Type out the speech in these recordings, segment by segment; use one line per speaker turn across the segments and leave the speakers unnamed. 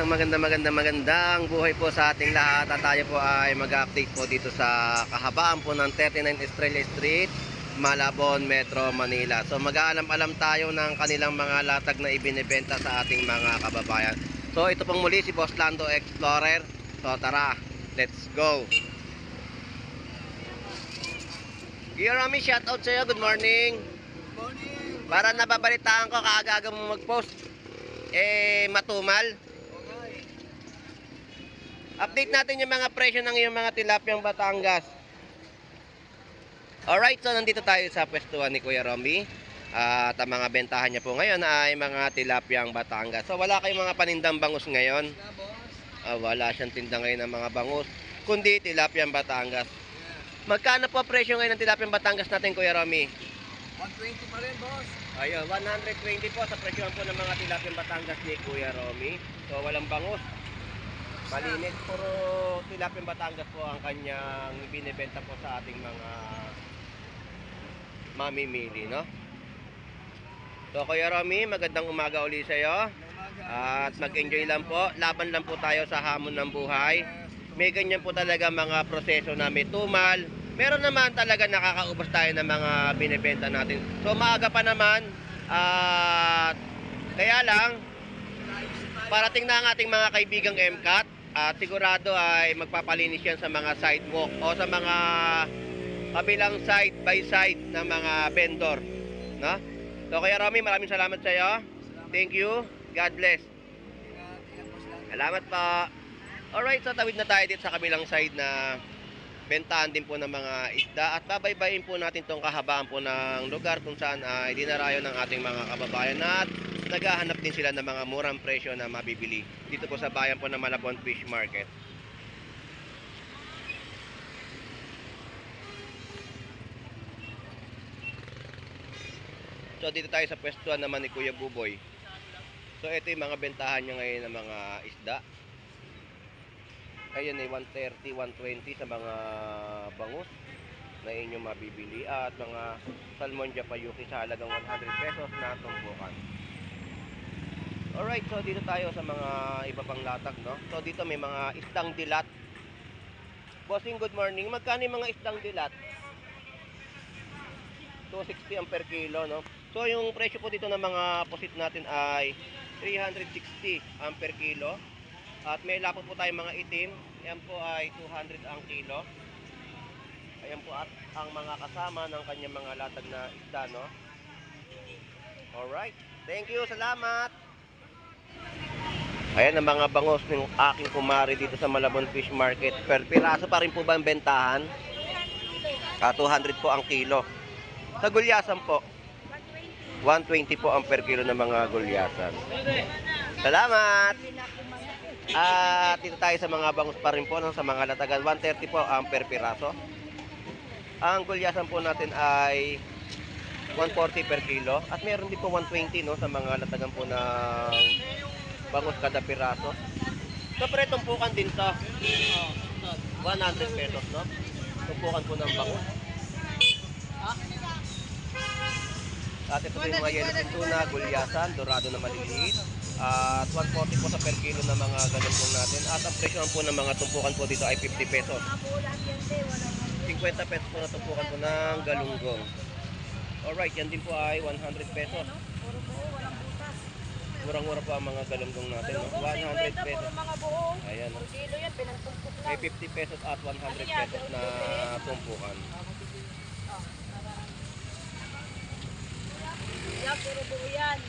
isang magandang buhay po sa ating lahat. At tayo po ay mag-update po dito sa kahabaan po ng 39 Estrella Street, Malabon, Metro Manila. So mag-aalam-alam tayo ng kanilang mga latag na ibinebenta sa ating mga kababayan. So ito pong muli si Boss Lando Explorer. So tara, let's go. Kuya Romy, shoutout sa'yo. Good morning.
Good morning.
Para nababalitaan ko, kaaga-aga mo mag-post, matumal. Update natin yung mga presyo ng iyong mga tilapyang Batangas. Alright, so nandito tayo sa pwestuhan ni Kuya Romy. At ang mga bentahan niya po ngayon ay mga tilapyang Batangas. So wala kayong mga panindang bangus ngayon. Wala siyang tinda ngayon ng mga bangus, kundi tilapyang Batangas. Magkano po presyo ngayon ng tilapyang Batangas natin, Kuya Romy?
120 pa rin, boss.
Ayun, 120 po sa presyohan po ng mga tilapyang Batangas ni Kuya Romy. So walang bangus, malinis, puro tilapyang Batangas po ang kanyang binibenta po sa ating mga mamimili, no? So Kuya Romy, magandang umaga uli sa iyo. At mag-enjoy lang po, laban lang po tayo sa hamon ng buhay. May ganyan po talaga mga proseso na may tumal. Meron naman talaga nakakaubos tayo ng mga binibenta natin. So maaga pa naman, at kaya lang parating na ang ating mga kaibigang MCAT at sigurado ay magpapalinis yan sa mga sidewalk o sa mga kabilang side by side ng mga vendor, no? So Kuya Romy, maraming salamat sa iyo. Thank you. God bless. Salamat po. Alright, so tawid na tayo dito sa kabilang side na bentahan din po ng mga isda at babaybayin po natin itong kahabaan po ng lugar kung saan ay dinarayo ng ating mga kababayan at naghahanap din sila ng mga murang presyo na mabibili dito po sa bayan po ng Malabon Fish Market. So dito tayo sa pwestuhan naman ni Kuya Buboy. So ito yung mga bentahan niya ngayon ng mga isda. Ayan ay 130, 120 sa mga bangus na inyong mabibili at mga salmon japayuki sa halagang 100 pesos na tumpukan. Alright, so dito tayo sa mga iba pang latag, no? So dito may mga isdang dilat. Bossing, good morning. Magkano yung mga isdang dilat? 260 ang per kilo, no? So yung presyo po dito ng mga pusit natin ay 360 ang per kilo. At may lapot po tayong mga itim. Yan po ay 200 ang kilo. Ayan po at ang mga kasama ng kanyang mga latag na isda, no? Alright. Thank you. Salamat. Ayan ang mga bangos ng aking kumari dito sa Malabon Fish Market. Per piraso pa rin po ba ang bentahan? 200 po ang kilo. Sa gulyasan po, 120 po ang per kilo ng mga gulyasan. Salamat. At dito tayo sa mga bangus pa rin po, no, sa mga latagan. 130 po ang per piraso. Ang gulyasan po natin ay 140 per kilo. At meron din po 120, no, sa mga latagan po ng bangus kada piraso. So pre, tumpukan din to 100 pesos, no? Tumpukan po ng bangus. At ito po yung mga yellowfin tuna, gulyasan, dorado na maliliit. At 140 po sa per kilo ng mga galunggong natin. At ang presyo po ng mga tumpukan po dito ay 50 pesos. 50 pesos po na tumpukan po ng galunggong. Alright, yan din po ay 100 pesos. Murang-mura po ang mga galunggong natin, no? 100 pesos. Ayan, no? May 50 pesos at 100 pesos na tumpukan.
Puro buo yan.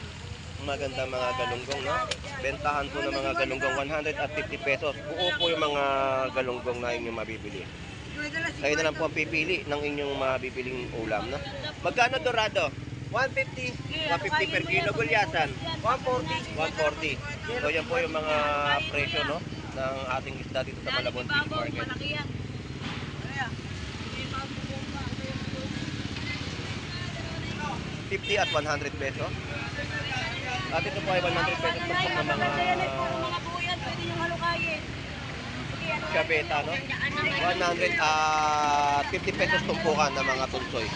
Maganda mga galunggong, no? Bentahan po ng mga galunggong 150 pesos. Buo po yung mga galunggong na inyong mabibili. Kayo na lang po ang pipili ng inyong mabibiling ulam, no? Magkano dorado? 150. 150 per kilo. Gulyasan? 140. 140. So yan po yung mga presyo, no, ng ating isda dito sa Malabon Fish Market. 50 at 100 pesos. At ito po ay 100 pesos po ng mga
Pwede niyong halukayin.
kabeta, no? 100 at 50 pesos tumpukan ng mga tunsoy.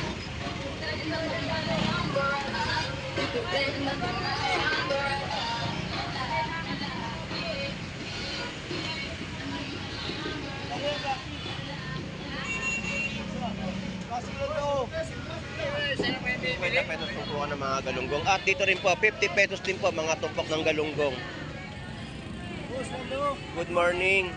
po ng mga galunggong. At dito rin po, 50 pesos din po mga tumpok ng galunggong.
Boss, hello.
Good morning.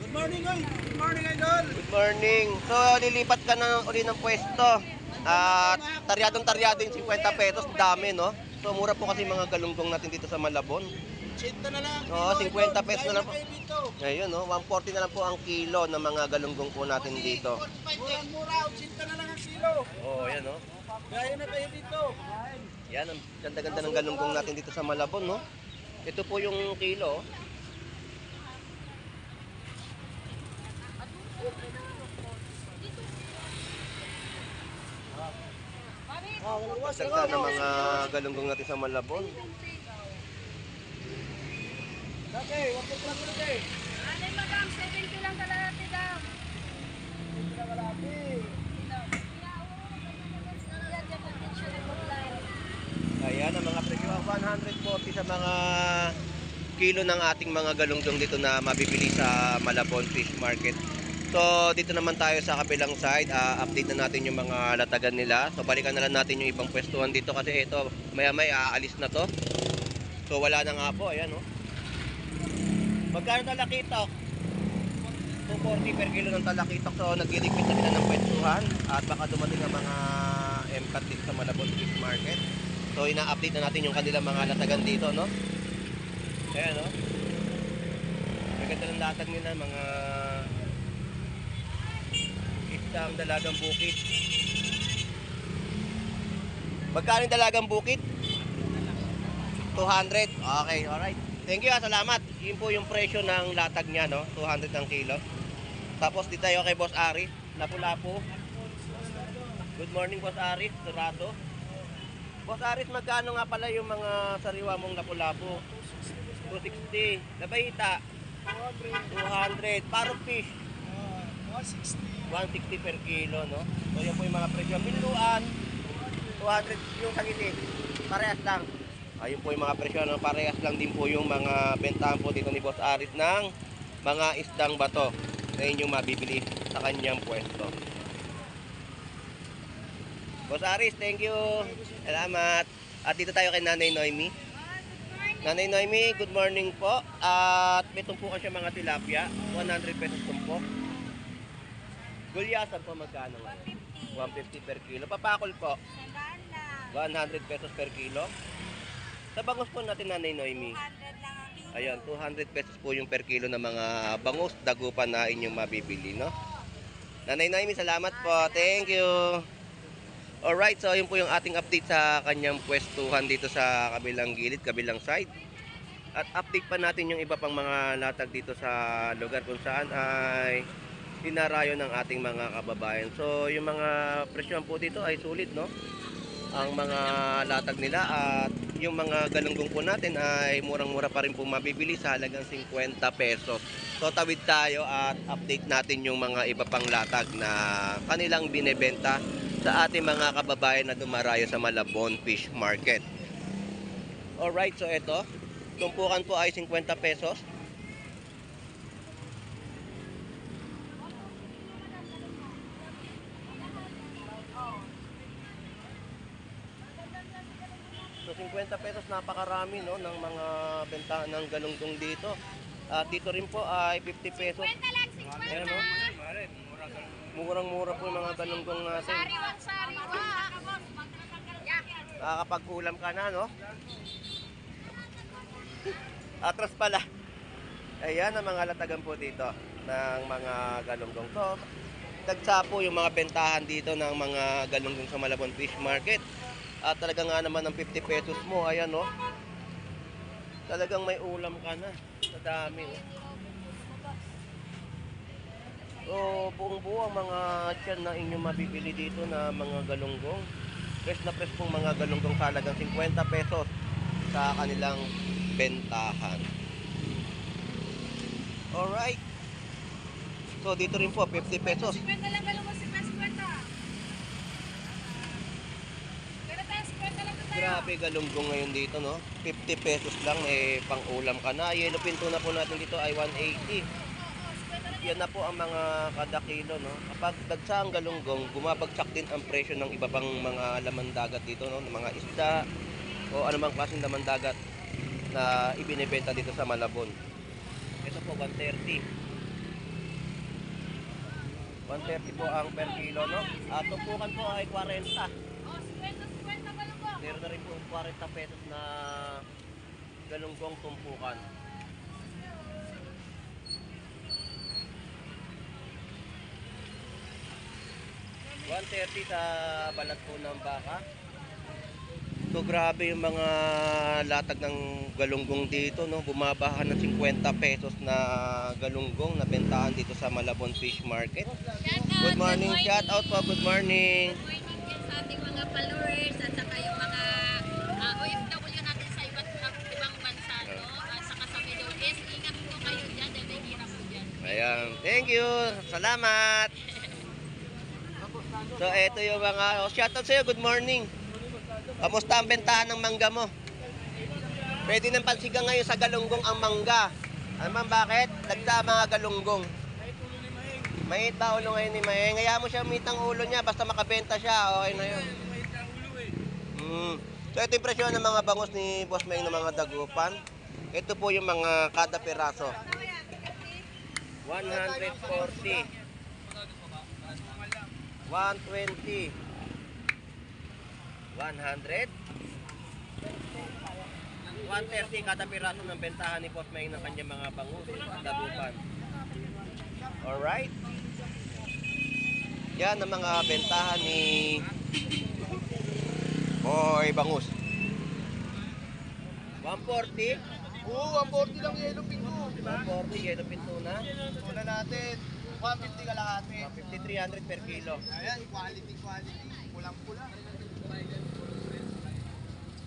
Good morning, oy. Good morning, idol.
Good morning. So, lilipat ka na uli ng pwesto. At taryadong-taryado yung 50 pesos. Dami, no? So, mura po kasi mga galunggong natin dito sa Malabon.
Chinta na lang.
Oo, 50 pesos na lang po.
Kayo dito.
Ayun, no? 140 na lang po ang kilo ng mga galunggong po natin dito.
Murang-mura, chinta na lang ang kilo.
Oo, yan, no?
Gaya na kayo dito.
Yan, ang ganda-ganda ng galunggong natin dito sa Malabon, no? Ito po yung kilo. Ganda ng mga galunggong natin sa Malabon.
Okay, wag po lang ulit eh.
Ano madam, 70 lang kalahati daw.
Ayan ang mga presyo. 140 sa mga kilo ng ating mga galunggong dito na mabibili sa Malabon Fish Market. So dito naman tayo sa kabilang side, update na natin yung mga latagan nila. So balikan na lang natin yung ibang pwestuhan dito kasi ito maya-maya aalis na to. So wala na nga po, ayan oh. Magkano talakitok? 240 per kilo ng talakitok. So nagliligpit na sila ng pwestuhan at baka dumating ang mga MCAT dito sa Malabon Fish Market. So ina-update na natin yung kanilang mga latagan dito, no? Ayan, no? Maganda ng latag nila, mga isang dalagang bukit. Magkano yung dalagang bukit? 200. Okay, alright. Thank you, salamat. Yun po yung presyo ng latag niya, no? 200 ang kilo. Tapos dito tayo kay Boss Ari, Lapu-Lapu. Good morning, Boss Ari, Dorado. Boss Aris, magkano nga pala yung mga sariwa mong lapu-lapu? 260. Labayita? 200. Parrot fish?
160.
160 per kilo, no? So yan po yung mga presyo. Minuan, 200 yung sagiti. Parehas lang. Ayun po yung mga presyo, no? Parehas lang din po yung mga bentahan po dito ni Boss Aris ng mga isdang bato na inyong mabibili sa kanyang pwesto. Boss Aris, thank you. Salamat. At dito tayo kay Nanay Noemi. Nanay Noemi, good morning po. At may tumpukan siya mga tilapia. 100 pesos tumpok. Gulyasan po magkano ngayon? 150 per kilo. Papakol po. 100 pesos per kilo. Sa bangus po natin, Nanay Noemi. Ayan, 200 pesos po yung per kilo ng mga bangus, dagupan na inyong mabibili, no? Nanay Noemi, salamat po. Thank you. Alright, so yun po yung ating update sa kanyang pwestuhan dito sa kabilang gilid, kabilang side. At update pa natin yung iba pang mga latag dito sa lugar kung saan ay dinarayo ng ating mga kababayan. So yung mga presyon po dito ay sulit, no? Ang mga latag nila at yung mga galunggong po natin ay murang-mura pa rin po mabibili sa halagang 50 pesos. So tawid tayo at update natin yung mga iba pang latag na kanilang binebenta sa ating mga kababayan na dumarayo sa Malabon Fish Market. Alright, so ito, tumpukan po ay 50 pesos. So 50 pesos, napakarami, no, ng mga bentahan ng galunggong dito. At dito rin po ay 50 pesos. Ayan, no? Murang-mura po yung mga galunggong natin. Nakakapag-ulam ka na, no? Atras pala. Ayan ang mga latagan po dito ng mga galunggong. So, dagsa po yung mga bentahan dito ng mga galunggong sa Malabon Fish Market. At talaga nga naman ng 50 pesos mo, ayan, no? Talagang may ulam ka na. Sa dami, no? So, buong-buo ang mga tiyan na inyong mabibili dito na mga galunggong. Fresh na fresh pong mga galunggong sa halagang 50 pesos sa kanilang bentahan. Alright. So, dito rin po, 50 pesos.
50 lang galunggong, 50. Pero tayo, 50 lang tayo.
Grabe galunggong ngayon dito, no? 50 pesos lang, pang ulam ka na. Yellow pinto na po natin dito ay 180. yan na po ang mga kada kilo, no? Kapag dagsa ang galunggong, bumabagsak din ang presyo ng iba pang mga laman dagat dito, no? Ng mga isda o anumang klaseng laman dagat na ibinebenta dito sa Malabon. Ito po 130. 130 po ang per kilo, no? At tumpukan po ay 40.
Oh, 50 galunggong.
Meron na rin po 40 pesos na galunggong tumpukan. $130 sa balat po ng baka. So grabe yung mga latag ng galunggong dito, no? Bumabaha ng 50 pesos na galunggong na bentahan dito sa Malabon Fish Market. Good morning, shout out po, good morning.
Good morning din sa ating mga followers at saka yung mga OFW natin sa ibang bansa, no? At saka sa Middle East, ingat po kayo dyan dahil nahihirap po dyan.
Ayan, thank you. Salamat. So ito yung mga shout out sa iyo, good morning. Kamusta ang bentahan ng mangga mo? Pwede nang pansigang ngayon sa galunggong ang mangga. Ano man bakit? Dagsa ang mga galunggong. Mahit ba ulo ngayon ni Maheng? Kaya mo siya mitang ulo niya basta makabenta siya. Okay na yun. So ito yung presyo ng mga bangus ni Boss Maheng ng mga dagupan. Ito po yung mga kada piraso. 140. 120. 100. 130 kada piraso ng bentahan ni Boss Maheng ng kanyang mga bangus at dagupan. Alright. Yan ang mga bentahan ni Boy Bangus. 140.
Oo, 140 lang yellow pin ko.
140 yellow pin tuna.
Tuna natin. 150 kalahati.
150, 300 per kilo.
Ayan, quality. Pulang-pula.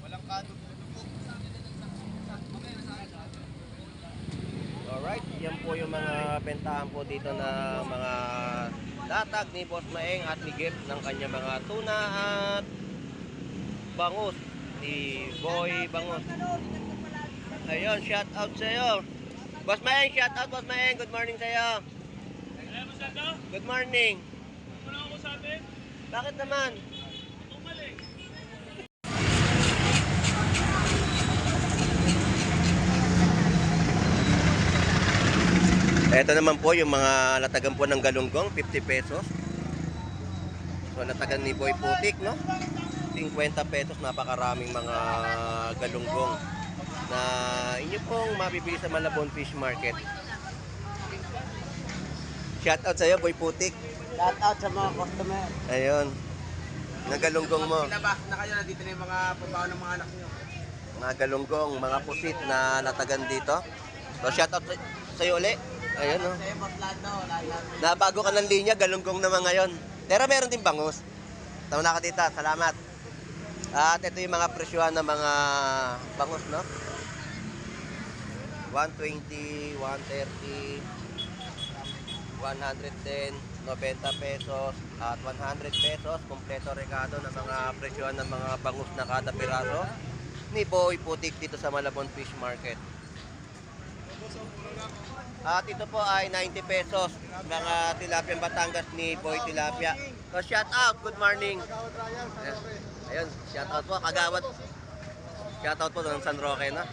Walang kadog.
Alright, yan po yung mga bentahan po dito na mga latag ni Boss Maheng at ni Gift ng kanya mga tuna at bangus ni Boy Bangus. Ayun, shout out sa iyo. Boss Maheng, shout out Boss Maheng. Good morning sa iyo. Good morning. Bakit naman? Ito naman po yung mga latagan po ng galunggong, 50 pesos. So latagan ni Boy Putik, no? 50 pesos, napakaraming mga galunggong na inyo pong mabibili sa Malabon Fish Market. Shout out sa iyo, Boy Putik.
Shout out sa mga customer.
Ayun. Nagalunggong mo.
Labas na kayo, nandito na yung mga pambaho ng mga anak nyo.
Mga galunggong, mga pusit na latagan dito. So shout out sa iyo ulit. Ayun, no?
Sa'yo, Potlado, lahat.
Nabago ka ng linya, galunggong naman ngayon. Pero meron din bangus. Tama na ka tita, salamat. At ito yung mga presyohan ng mga bangus, no? 120, 130, 110, 90 pesos, at 100 pesos. Kompleto rekado ng mga presyohan ng mga bangus na kada piraso ni Boy Putik dito sa Malabon Fish Market. At ito po ay 90 pesos, mga tilapia Batangas ni Boy Tilapia. So shout out, good morning. Ayun, shout out po, Kagawad. Shout out po ng San Roque, no?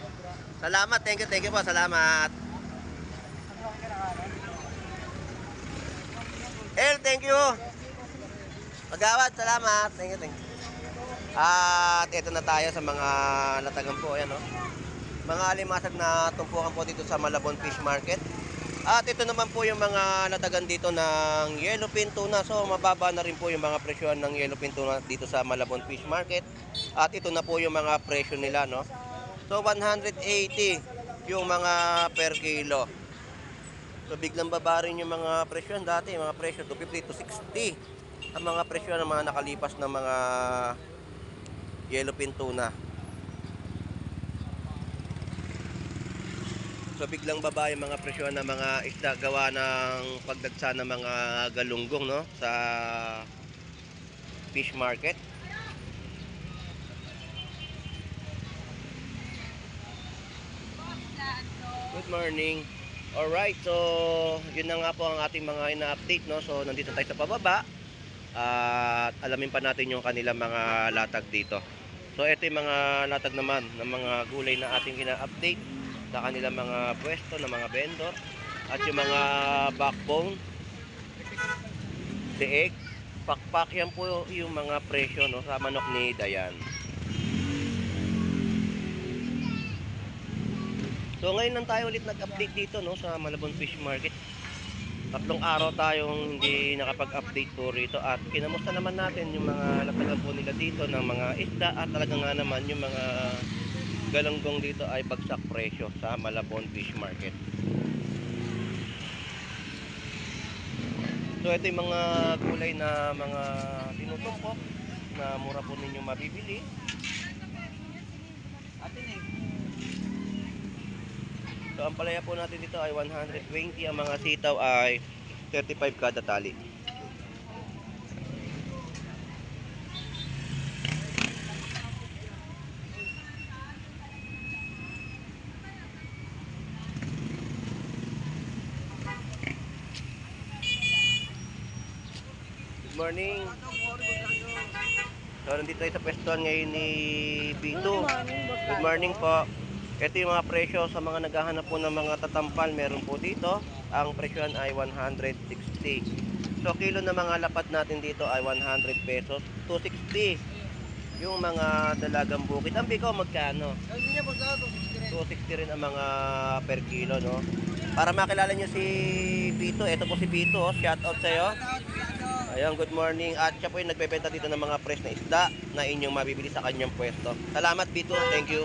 Salamat, thank you po, salamat. Thank you. Kagawad, salamat. Thank you. At ito na tayo sa mga latagan po, ayan, no? Mga alimasag na tumpukan po dito sa Malabon Fish Market. At ito naman po yung mga latagan dito ng yellowfin tuna. So mababa na rin po yung mga presyohan ng yellowfin tuna dito sa Malabon Fish Market. At ito na po yung mga presyo nila, no? So 180 yung mga per kilo. So biglang baba rin yung mga presyohan dati, mga presyo 250 to 60. Ang mga presyohan ng mga nakalipas na mga yellowfin tuna. So biglang baba yung mga presyo ng mga isda gawa ng pagdagsa ng mga galunggong, no, sa fish market. Good morning. Alright, so yun na nga po ang ating mga ina-update, no? So nandito tayo sa pababa at alamin pa natin yung kanilang mga latag dito. So ito yung mga latag naman ng mga gulay na ating ina-update sa kanilang mga pwesto ng mga vendor at yung mga backbone, deeg, pakpak, yan po yung mga presyo, no, sa manok ni Dayan. So ngayon lang tayo ulit nag-update dito, no, sa Malabon Fish Market. 3 araw tayong hindi nakapag-update po rito at kinamusta naman natin yung mga latagan po nila dito ng mga isda at talaga nga naman yung mga galanggong dito ay bagsak presyo sa Malabon Fish Market. So ito yung mga gulay na mga tinutumpok na mura po ninyo mabibili. So ang palaya po natin dito ay 120, ang mga sitaw ay 35 kada tali. Good morning. So nandito tayo sa pwestuhan ngayon ni Bito. Good morning po. Ito yung mga presyo sa mga naghahanap po ng mga tatampal. Meron po dito. Ang presyohan ay 160. So kilo na mga lapad natin dito ay 100 pesos. 260. Yung mga dalagang bukid. Ang biko magkano? 260 rin ang mga per kilo, no? Para makilala nyo si Bito. Ito po si Bito. Oh. Shout out sa'yo. Ayun, good morning. At siya po yung nagbebenta dito ng mga fresh na isda na inyong mabibili sa kanyang pwesto. Salamat Bito. Thank you.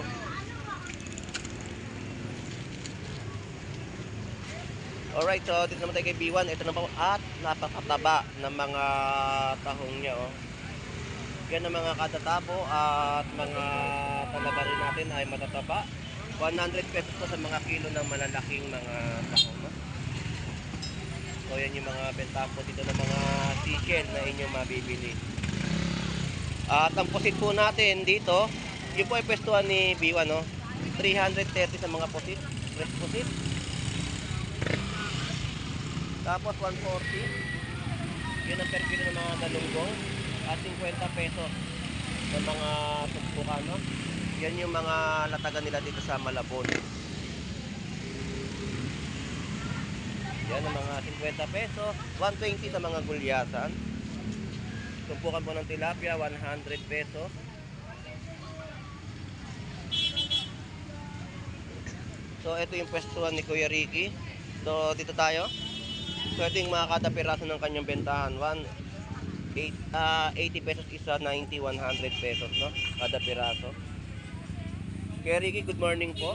Alright, so dito naman tayo kay B1. Ito na po at napakataba ng mga tahong niya, oh. Yan ang mga katatabo at mga talaba rin natin ay matataba. 100 pesos po sa mga kilo ng malalaking mga tahong, no? So yan yung mga benta po dito ng mga seashell na inyong mabibili. At ang pusit po natin dito, yun po ay pwestuhan ni B1, no? 330 sa mga pusit, fresh pusit. Tapos 140, yun ang per kilo ng mga galunggong. At 50 pesos ng mga tumpukan, no? Yan yung mga latagan nila dito sa Malabon. Yan ang mga 50 pesos. 120 sa mga gulyasan. Tumpukan po ng tilapia, 100 pesos. So ito yung pwestuhan ni Kuya Ricky. So dito tayo. So ito yung mga kada piraso ng kanyang bentahan. 80 pesos isa, 90, 100 pesos, no? Kada piraso. Kuya Ricky, good morning po.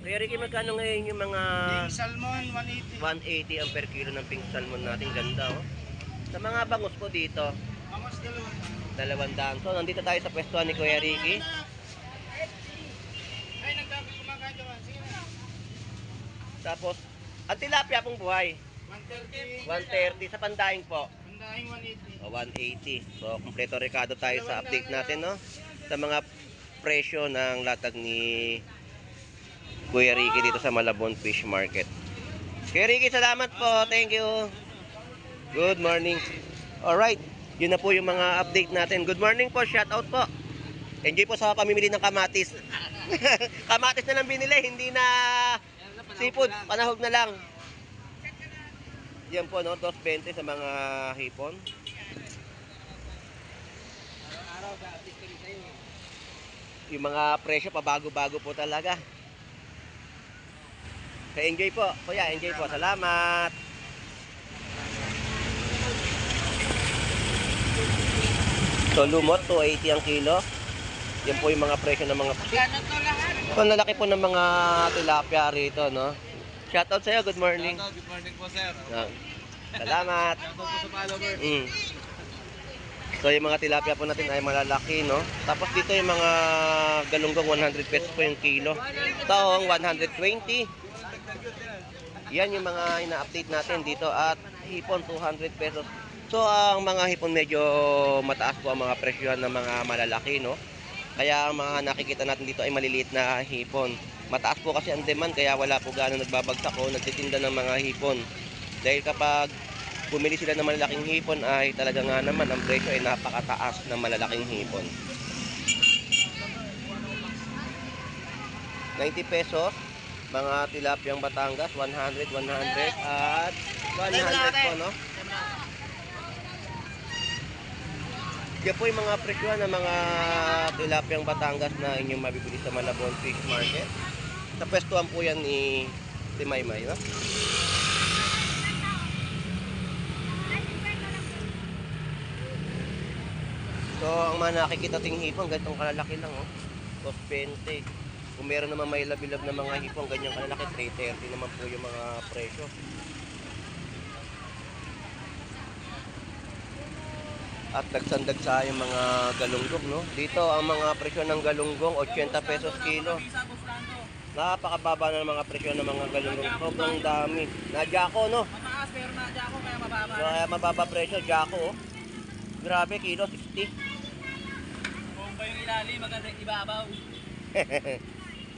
Kuya Ricky, magkano ngayon yung mga
Pink salmon, 180.
180 ang per kilo ng pink salmon natin? Ganda, oh. Sa mga bangus po dito,
Pangos
200. So nandito tayo sa pwestuhan ni Kuya Ricky.
Ay, nagkakit kumakain naman. Sige na.
Tapos, ang tilapia pong buhay,
130.
130. Sa pandaing po,
Pandaing 180.
180. So, kompleto rekado tayo sa update natin, no? Sa mga presyo ng latag ni Kuya Ricky dito sa Malabon Fish Market. Kuya Ricky, salamat po. Thank you. Good morning. Alright, yun na po yung mga update natin. Good morning po. Shout out po. Enjoy po sa pamimili ng kamatis. Kamatis na lang binili, hindi na seafood. Panahog na lang. Yan po, no, 220 sa mga hipon.
Araw-araw, update ko rin sa'yo.
Yung mga presyo pabago-bago po talaga. Kaya enjoy po. Kuya, enjoy po. Salamat. So lumot, 280 ang kilo. Yan po yung mga presyo ng mga pusit.
Gano'n to lahat?
So ang lalaki po ng mga tilapia rito, no? Shoutout sa'yo, good morning.
Good morning po, sir.
Salamat.
Shoutout po sa followers.
So yung mga tilapia po natin ay malalaki, no? Tapos dito yung mga galunggong 100 pesos po yung kilo. Taong 120. Yan yung mga ina-update natin dito at hipon 200 pesos. So ang mga hipon medyo mataas po ang mga presyohan ng mga malalaki, no? Kaya ang mga nakikita natin dito ay maliliit na hipon. Mataas po kasi ang demand kaya wala po gano'ng nagbabagsak o nagtitinda ng mga hipon. Dahil kapag bumili sila ng malalaking hipon ay talaga nga naman ang presyo ay napakataas ng malalaking hipon. 90 pesos, mga tilapyang Batangas, 100, 100 at 100 po, no? Yan po yung mga presyo ng mga tilapyang Batangas na inyong mabibili sa Malabon Fish Market. Sa pwestuhan po yan ni Maymay, no? So, ang mga nakikita ting hipon, ganitong kalalaki lang, oh. 220. Kung meron naman may labilab na mga hipon, ganyang kalalaki, 330 naman po yung mga presyo. At dagsan-dagsa yung mga galunggong, no? Dito, ang mga presyo ng galunggong, 80 pesos kilo. Napakababa na ng mga presyo ng mga galunggong. Sobrang dami. Na Jaco, no?
Mataas pero na Jaco kaya mababa.
Kaya mababa presyo, Jaco, oh. Grabe, kilo, 60.
Kung ba yung ilalim, maganda yung ibabaw.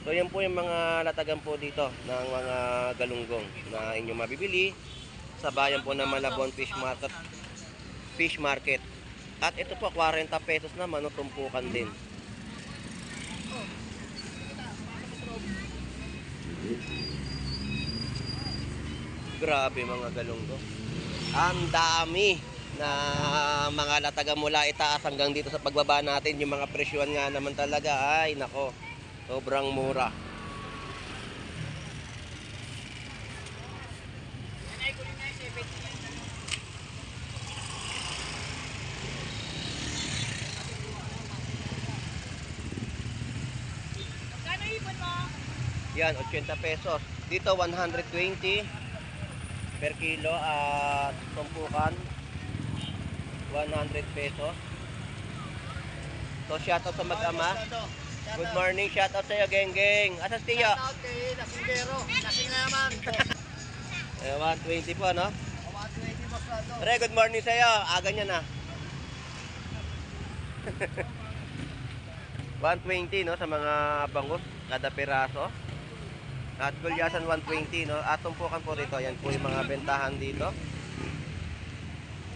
So yan po yung mga latagan po dito ng mga galunggong na inyong mabibili sa bayan po ng Malabon Fish Market. At ito po 40 pesos naman, no, tumpukan din. Grabe mga galunggong. Ang dami na mga latagan mula itaas hanggang dito sa pagbaba natin. Yung mga presyon nga naman talaga, ay nako, sobrang mura. Yan, 80 pesos. Dito, 120 per kilo at tumpukan, 100 pesos. So, shoutout sa mag-ama. Good morning, shoutout sa'yo, geng-geng. Asan tiyo?
Shoutout kay Lasinggero. Lasing na naman.
120 po, no?
120 boss Lando.
Re, good morning sa'yo. Aga niya na. 120, no? Sa mga bangus, kada piraso. At gulyasan 120, no? At tumpukan po rito. Yan po yung mga bentahan dito.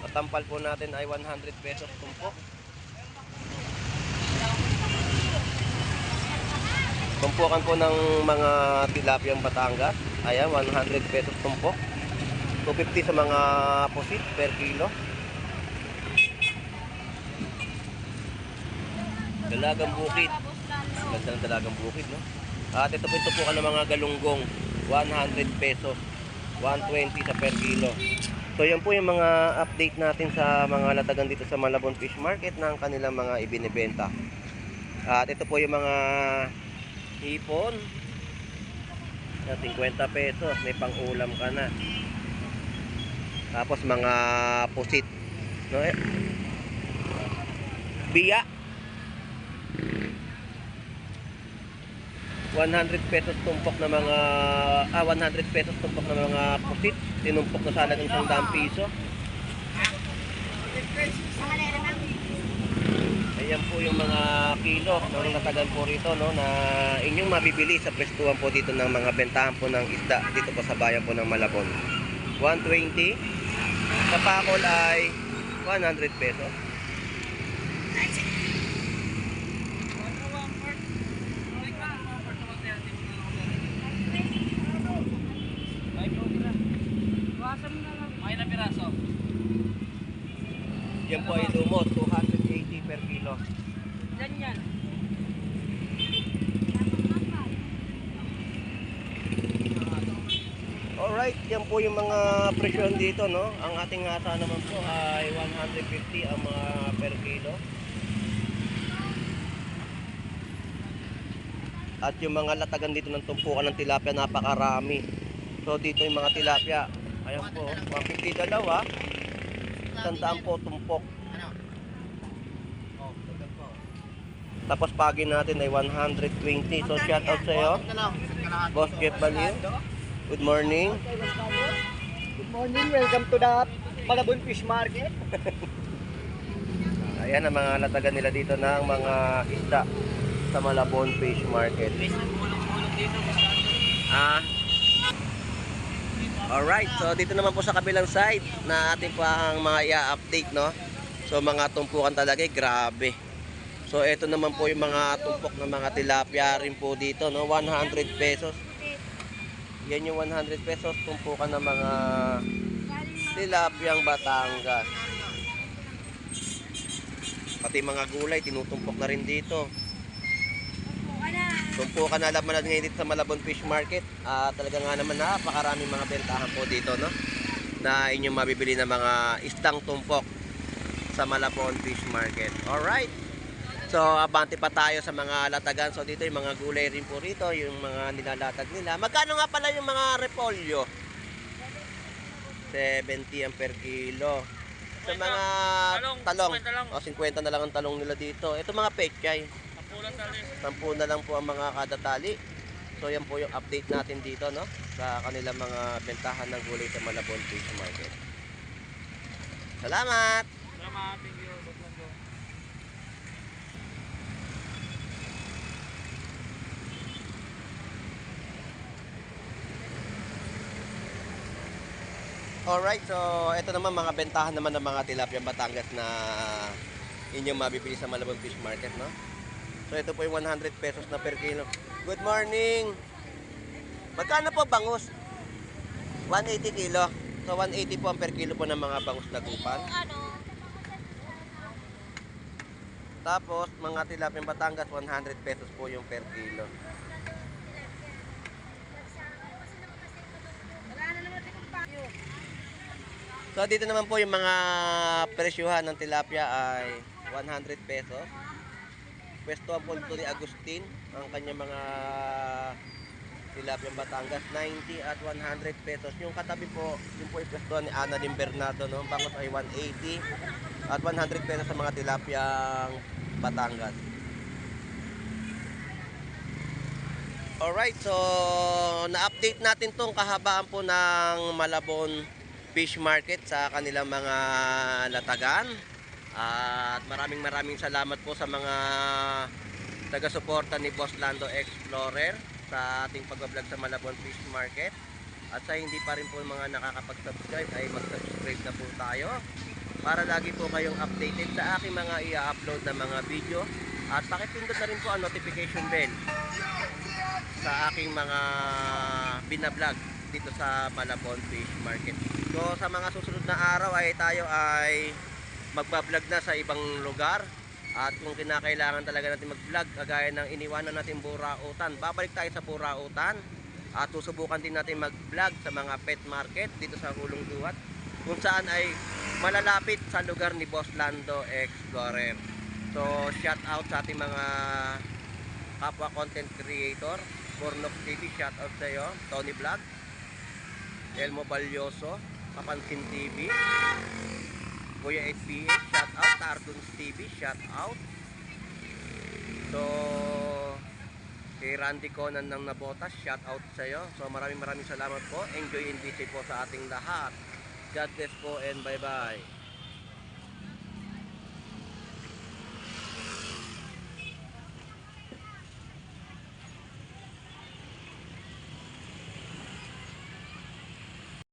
At tampal po natin ay 100 pesos tumpok. Tumpukan po ng mga tilapyang Batangas. Ayan, 100 pesos tumpok. 250 sa mga pusit per kilo. Dalagang bukid. Ganda ng dalagang bukid, no? At ito po yung tumpukan ng mga galunggong. 100 pesos. 120 sa per kilo. So yan po yung mga update natin sa mga latagan dito sa Malabon Fish Market ng kanilang mga ibinibenta. At ito po yung mga hipon na 50 pesos, may pang-ulam ka na. Tapos mga pusit, no? Biya 100 pesos tumpok na mga 100 pesos tumpok na mga pusit, tinumpok na sana ng 100 piso. Ayan po yung mga kilo ng latagan po rito, no, na inyong mabibili sa pwestuhan po dito ng mga bentahan po ng isda dito po sa bayan po ng Malabon. 120. Sa pakol ay 100 pesos.
May na piraso.
Yan po ay lumot, 280 per kilo.
Yan.
Alright, yan po yung mga presyon dito, no? Ang ating asa naman po ay 150 ang mga per kilo. At yung mga latagan dito ng tumpukan ng tilapia, napakarami. So dito yung mga tilapia, ayan po, 150 dalawa, 100 po tumpok. Tapos pagin natin ay 120. So shout out sa iyo, Boss Jeff Baliw. Good morning.
Good morning, welcome to the Malabon Fish Market.
Ayan ang mga latagan nila dito ng mga isda sa Malabon Fish Market.
Bulong-bulong
Ah. Alright, so dito naman po sa kabilang side na ating pang mga i-update, no? So mga tumpukan talaga, grabe. So ito naman po yung mga tumpok ng mga tilapia rin po dito, no? 100 pesos. Yan yung 100 pesos tumpukan ng mga tilapiyang Batangas. Pati mga gulay, tinutumpok na rin dito. Tumpukan na laman natin ngayon dito sa Malabon Fish Market. Talaga nga naman napakaraming mga bentahan po dito, no? Na inyong mabibili ng mga isdang tumpok sa Malabon Fish Market. Alright. So, abante pa tayo sa mga latagan. So, dito yung mga gulay rin po rito, yung mga nilalatag nila. Magkano nga pala yung mga repolyo? 70 ang per kilo. Sa mga talong, 50 na lang ang talong nila dito. Ito mga pechay. 10 na lang po ang mga kada tali. So yan po yung update natin dito, no? Sa kanilang mga bentahan ng gulay sa Malabon Fish Market. Salamat!
Salamat, thank you.
Alright, so ito naman mga bentahan naman ng mga tilapia Batangas na inyong mabibili sa Malabon Fish Market, no? So ito po yung 100 pesos na per kilo. Good morning! Magkano po bangus? 180 kilo. So 180 po ang per kilo po ng mga bangus na gupan. Tapos mga tilapia Batangas 100 pesos po yung per kilo. So dito naman po yung mga presyuhan ng tilapia ay 100 pesos. Pwestuhan po ito ni Agustin ang kanyang mga tilapia Batangas 90 at 100 pesos. Yung katabi po, yung po yung pwestuhan ni Ana Lim Bernardo, no? Bangus ay 180 at 100 pesos sa mga tilapia Batangas. Alright, so na-update natin tong kahabaan po ng Malabon Fish Market sa kanilang mga latagan. At maraming salamat po sa mga taga-suporta ni Boss Lando Explorer sa ating pag-vlog sa Malabon Fish Market. At sa hindi pa rin po mga nakakapag-subscribe ay mag-subscribe na po tayo para lagi po kayong updated sa aking mga i-upload na mga video. At pakipindot na rin po ang notification bell sa aking mga binablog dito sa Malabon Fish Market. So sa mga susunod na araw ay tayo ay magbablog na sa ibang lugar. At kung kinakailangan talaga natin mag-vlog, kagaya ng iniwanan natin Burautan, babalik tayo sa Burautan. At susubukan din natin mag-vlog sa mga pet market dito sa Hulong Duhat, kung saan ay malalapit sa lugar ni Boss Lando Explorer. So shout out sa ating mga kapwa content creator. Bornox TV, shout out sa iyo. Tony Vlog, Elmo Balyoso, Papansin TV, Kuya SPS, shout out. Tarduns TV, shout out. So kay Randy Conan ng Nabotas, shout out sa iyo. So maraming salamat po. Enjoy and visit po sa ating lahat. God bless po and bye bye.